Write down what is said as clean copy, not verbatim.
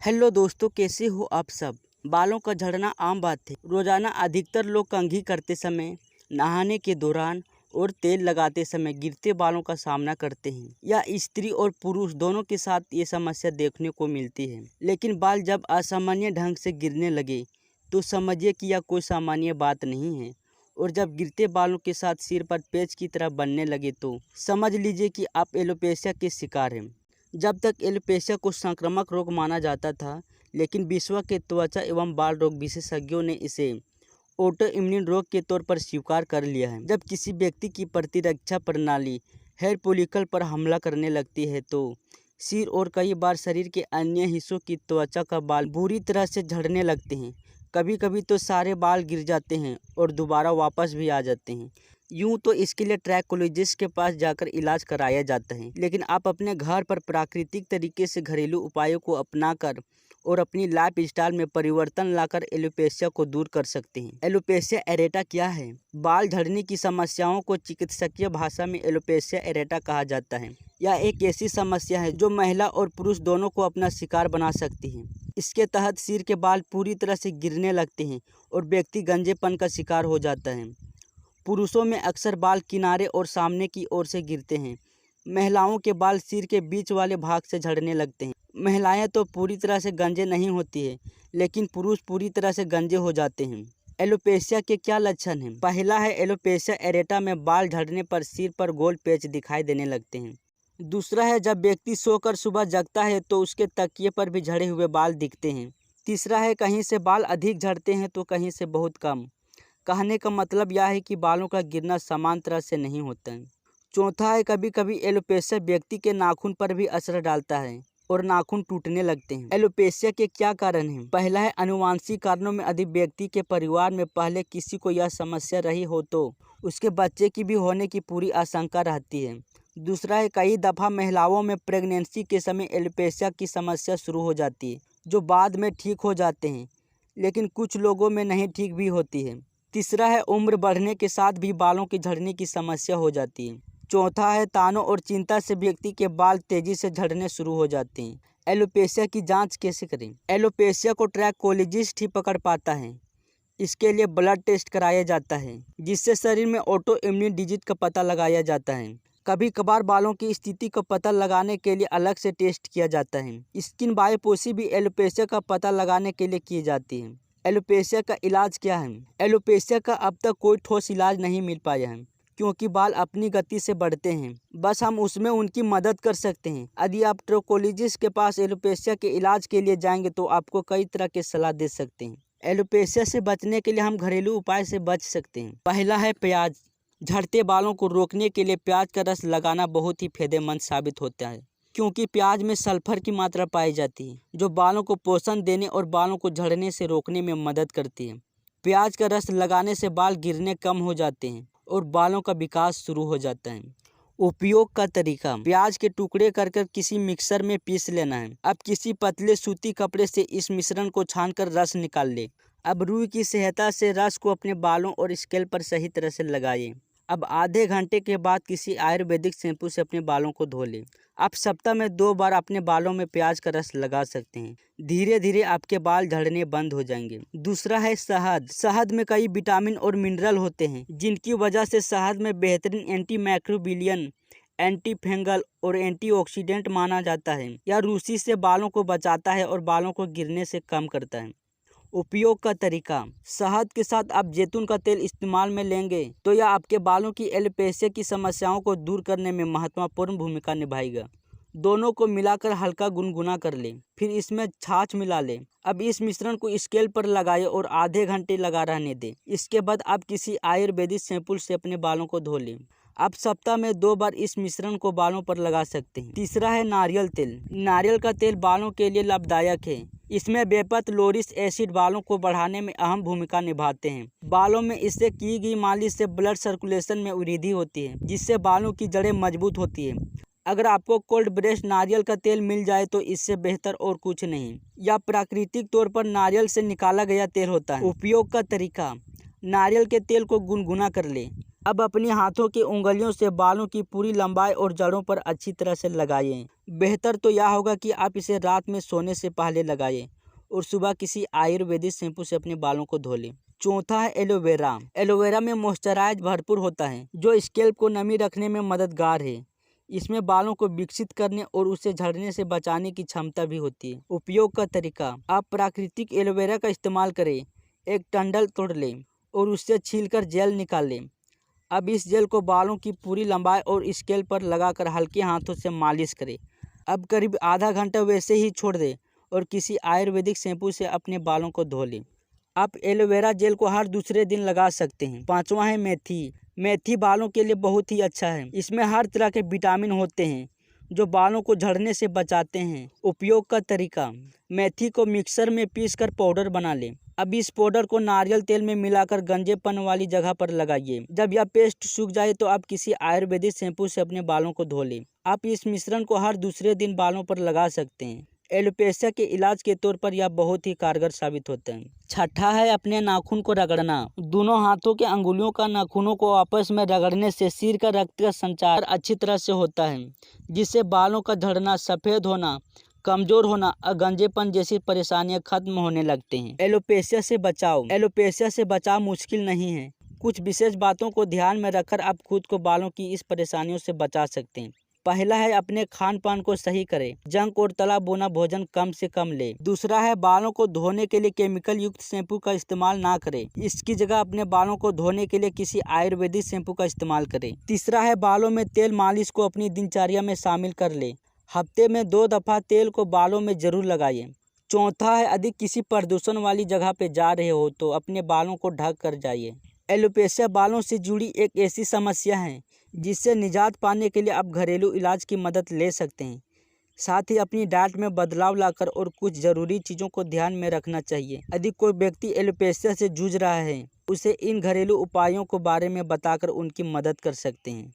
Hello दोस्तों, कैसे हो आप सब। बालों का झड़ना आम बात है। रोजाना अधिकतर लोग कंघी करते समय, नहाने के दौरान और तेल लगाते समय गिरते बालों का सामना करते हैं। या स्त्री और पुरुष दोनों के साथ ये समस्या देखने को मिलती है। लेकिन बाल जब असामान्य ढंग से गिरने लगे तो समझिए कि यह कोई सामान्य बात नहीं है। और जब गिरते बालों के साथ सिर पर पेच की तरह बनने लगे तो समझ लीजिए कि आप एलोपेशिया के शिकार हैं। जब तक एलोपेशिया को संक्रामक रोग माना जाता था, लेकिन विश्व के त्वचा एवं बाल रोग विशेषज्ञों ने इसे ऑटो इम्यून रोग के तौर पर स्वीकार कर लिया है। जब किसी व्यक्ति की प्रतिरक्षा प्रणाली हेयर फॉलिकल पर हमला करने लगती है तो सिर और कई बार शरीर के अन्य हिस्सों की त्वचा का बाल बुरी तरह से झड़ने लगते हैं। कभी कभी तो सारे बाल गिर जाते हैं और दोबारा वापस भी आ जाते हैं। यूं तो इसके लिए ट्रैकोलॉजिस्ट के पास जाकर इलाज कराया जाता है, लेकिन आप अपने घर पर प्राकृतिक तरीके से घरेलू उपायों को अपनाकर और अपनी लाइफ स्टाइल में परिवर्तन लाकर एलोपेशिया को दूर कर सकते हैं। एलोपेशिया एरेटा क्या है? बाल झड़ने की समस्याओं को चिकित्सकीय भाषा में एलोपेशिया एरेटा कहा जाता है। यह एक ऐसी समस्या है जो महिला और पुरुष दोनों को अपना शिकार बना सकती है। इसके तहत सिर के बाल पूरी तरह से गिरने लगते हैं और व्यक्ति गंजेपन का शिकार हो जाता है। पुरुषों में अक्सर बाल किनारे और सामने की ओर से गिरते हैं। महिलाओं के बाल सिर के बीच वाले भाग से झड़ने लगते हैं। महिलाएं तो पूरी तरह से गंजे नहीं होती है, लेकिन पुरुष पूरी तरह से गंजे हो जाते हैं। एलोपेशिया के क्या लक्षण हैं? पहला है एलोपेशिया एरेटा में बाल झड़ने पर सिर पर गोल पैच दिखाई देने लगते हैं। दूसरा है जब व्यक्ति सोकर सुबह जगता है तो उसके तकिए पर भी झड़े हुए बाल दिखते हैं। तीसरा है कहीं से बाल अधिक झड़ते हैं तो कहीं से बहुत कम। कहने का मतलब यह है कि बालों का गिरना समान तरह से नहीं होता है। चौथा है कभी कभी एलोपेशिया व्यक्ति के नाखून पर भी असर डालता है और नाखून टूटने लगते हैं। एलोपेशिया के क्या कारण हैं? पहला है आनुवंशिक कारणों में यदि व्यक्ति के परिवार में पहले किसी को यह समस्या रही हो तो उसके बच्चे की भी होने की पूरी आशंका रहती है। दूसरा है कई दफ़ा महिलाओं में प्रेगनेंसी के समय एलोपेशिया की समस्या शुरू हो जाती है, जो बाद में ठीक हो जाते हैं, लेकिन कुछ लोगों में नहीं ठीक भी होती है। तीसरा है उम्र बढ़ने के साथ भी बालों की झड़ने की समस्या हो जाती है। चौथा है तनाव और चिंता से व्यक्ति के बाल तेजी से झड़ने शुरू हो जाते हैं। एलोपेशिया की जांच कैसे करें? एलोपेशिया को ट्रैकोलॉजिस्ट ही पकड़ पाता है। इसके लिए ब्लड टेस्ट कराया जाता है, जिससे शरीर में ऑटो इम्यून डिजीज का पता लगाया जाता है। कभी कभार बालों की स्थिति का पता लगाने के लिए अलग से टेस्ट किया जाता है। स्किन बायोप्सी भी एलोपेशिया का पता लगाने के लिए की जाती है। एलोपेशिया का इलाज क्या है? एलोपेशिया का अब तक कोई ठोस इलाज नहीं मिल पाया है, क्योंकि बाल अपनी गति से बढ़ते हैं। बस हम उसमें उनकी मदद कर सकते हैं। यदि आप ट्रैकोलॉजिस्ट के पास एलोपेशिया के इलाज के लिए जाएंगे तो आपको कई तरह के सलाह दे सकते हैं। एलोपेशिया से बचने के लिए हम घरेलू उपाय से बच सकते हैं। पहला है प्याज। झड़ते बालों को रोकने के लिए प्याज का रस लगाना बहुत ही फायदेमंद साबित होता है, क्योंकि प्याज में सल्फर की मात्रा पाई जाती है, जो बालों को पोषण देने और बालों को झड़ने से रोकने में मदद करती है। प्याज का रस लगाने से बाल गिरने कम हो जाते हैं और बालों का विकास शुरू हो जाता है। उपयोग का तरीका: प्याज के टुकड़े कर किसी मिक्सर में पीस लेना है। अब किसी पतले सूती कपड़े से इस मिश्रण को छानकर रस निकाल ले। अब रुई की सहायता से रस को अपने बालों और स्कैल्प पर सही तरह से लगाइए। अब आधे घंटे के बाद किसी आयुर्वेदिक शैम्पू से अपने बालों को धो लें। आप सप्ताह में 2 बार अपने बालों में प्याज का रस लगा सकते हैं। धीरे धीरे आपके बाल झड़ने बंद हो जाएंगे। दूसरा है शहद। शहद में कई विटामिन और मिनरल होते हैं, जिनकी वजह से शहद में बेहतरीन एंटी माइक्रोबिलियन, एंटी फंगल और एंटीऑक्सीडेंट माना जाता है। यह रूसी से बालों को बचाता है और बालों को गिरने से कम करता है। उपयोग का तरीका: शहद के साथ आप जैतून का तेल इस्तेमाल में लेंगे तो यह आपके बालों की एलोपेशिया की समस्याओं को दूर करने में महत्वपूर्ण भूमिका निभाएगा। दोनों को मिलाकर हल्का गुनगुना कर लें, फिर इसमें छाछ मिला लें। अब इस मिश्रण को स्कैल्प पर लगाएं और आधे घंटे लगा रहने दें। इसके बाद आप किसी आयुर्वेदिक शैम्पू से अपने बालों को धो लें। आप सप्ताह में 2 बार इस मिश्रण को बालों पर लगा सकते हैं। तीसरा है नारियल तेल। नारियल का तेल बालों के लिए लाभदायक है। इसमें बेपतलोरिक एसिड बालों को बढ़ाने में अहम भूमिका निभाते हैं। बालों में इससे की गई मालिश से ब्लड सर्कुलेशन में वृद्धि होती है, जिससे बालों की जड़ें मजबूत होती है। अगर आपको कोल्ड प्रेस्ड नारियल का तेल मिल जाए तो इससे बेहतर और कुछ नहीं। यह प्राकृतिक तौर पर नारियल से निकाला गया तेल होता है। उपयोग का तरीका: नारियल के तेल को गुनगुना कर लें। अब अपने हाथों की उंगलियों से बालों की पूरी लंबाई और जड़ों पर अच्छी तरह से लगाइए। बेहतर तो यह होगा कि आप इसे रात में सोने से पहले लगाइए और सुबह किसी आयुर्वेदिक शैम्पू से अपने बालों को धो लें। चौथा है एलोवेरा। एलोवेरा में मॉइस्चराइज भरपूर होता है जो स्कैल्प को नमी रखने में मददगार है। इसमें बालों को विकसित करने और उसे झड़ने से बचाने की क्षमता भी होती है। उपयोग का तरीका, आप प्राकृतिक एलोवेरा का इस्तेमाल करें। एक टंडल तोड़ लें और उससे छीलकर जेल निकाल लें। अब इस जेल को बालों की पूरी लंबाई और स्कैल्प पर लगाकर हल्के हाथों से मालिश करें। अब करीब आधा घंटा वैसे ही छोड़ दें और किसी आयुर्वेदिक शैम्पू से अपने बालों को धो लें। आप एलोवेरा जेल को हर दूसरे दिन लगा सकते हैं। पांचवा है मेथी। मेथी बालों के लिए बहुत ही अच्छा है। इसमें हर तरह के विटामिन होते हैं जो बालों को झड़ने से बचाते हैं। उपयोग का तरीका, मेथी को मिक्सर में पीसकर पाउडर बना लें। अब इस पाउडर को नारियल तेल में मिलाकर गंजेपन वाली जगह पर लगाइए। जब यह पेस्ट सूख जाए तो आप किसी आयुर्वेदिक शैम्पू से अपने बालों को धो लें। आप इस मिश्रण को हर दूसरे दिन बालों पर लगा सकते हैं। एलोपेशिया के इलाज के तौर पर यह बहुत ही कारगर साबित होता है। छठा है अपने नाखून को रगड़ना। दोनों हाथों के अंगुलियों का नाखूनों को आपस में रगड़ने से सिर का रक्त का संचार अच्छी तरह से होता है, जिससे बालों का झड़ना, सफ़ेद होना, कमजोर होना और गंजेपन जैसी परेशानियां खत्म होने लगते हैं। एलोपेशिया से बचाव। एलोपेशिया से बचाव मुश्किल नहीं है। कुछ विशेष बातों को ध्यान में रखकर आप खुद को बालों की इस परेशानियों से बचा सकते हैं। पहला है अपने खान पान को सही करें। जंक और तला भुना भोजन कम से कम लें। दूसरा है बालों को धोने के लिए केमिकल युक्त शैम्पू का इस्तेमाल ना करें। इसकी जगह अपने बालों को धोने के लिए किसी आयुर्वेदिक शैम्पू का इस्तेमाल करें। तीसरा है बालों में तेल मालिश को अपनी दिनचर्या में शामिल कर लें। हफ्ते में 2 दफ़ा तेल को बालों में जरूर लगाइए। चौथा है अधिक किसी प्रदूषण वाली जगह पे जा रहे हो तो अपने बालों को ढक कर जाइए। एलोपेशिया बालों से जुड़ी एक ऐसी समस्या है जिससे निजात पाने के लिए आप घरेलू इलाज की मदद ले सकते हैं। साथ ही अपनी डाइट में बदलाव लाकर और कुछ ज़रूरी चीज़ों को ध्यान में रखना चाहिए। यदि कोई व्यक्ति एलोपेशिया से जूझ रहा है उसे इन घरेलू उपायों के बारे में बताकर उनकी मदद कर सकते हैं।